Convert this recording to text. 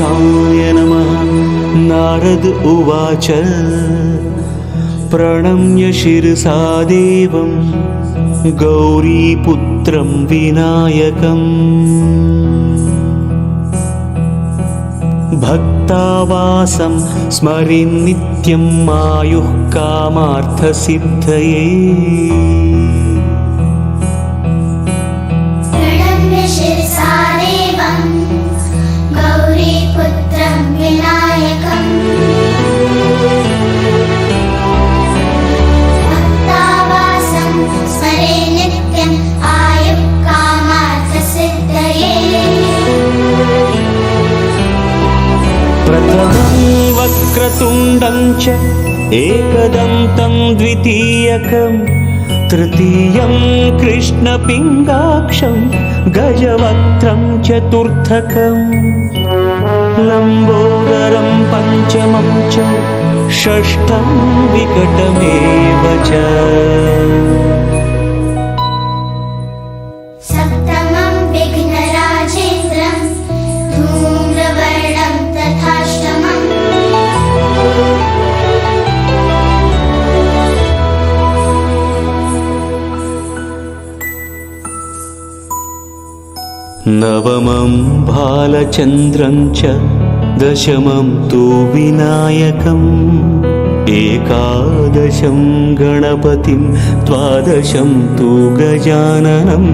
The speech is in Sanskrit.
गणेशाय नमः। नारद उवाच प्रणम्य शिरसा देवं गौरीपुत्रं विनायकम्। भक्तावासं स्मरेन् नित्यं आयुः कामार्थसिद्धये। प्रणम्य शिरसा देवं गौरीपुत्रं विनायकम्। भक्तावासं स्मरेन् नित्यम् आयुः कामार्थसिद्धये। प्रथमं वक्रतुण्डं च एकदन्तं द्वितीयकं। तृतीयं कृष्णपिङ्गाक्षं गजवक्त्रं चतुर्थकं। लम्बोदरं पञ्चमं च षष्ठं विकटमेव च। सप्तमं विघ्नराजेन्द्रं धूम्रवर्णं तथाष्टमम्। नवमं भालचन्द्रं च दशमं तु विनायकम्। एकादशं गणपतिं द्वादशं तु गजाननम्।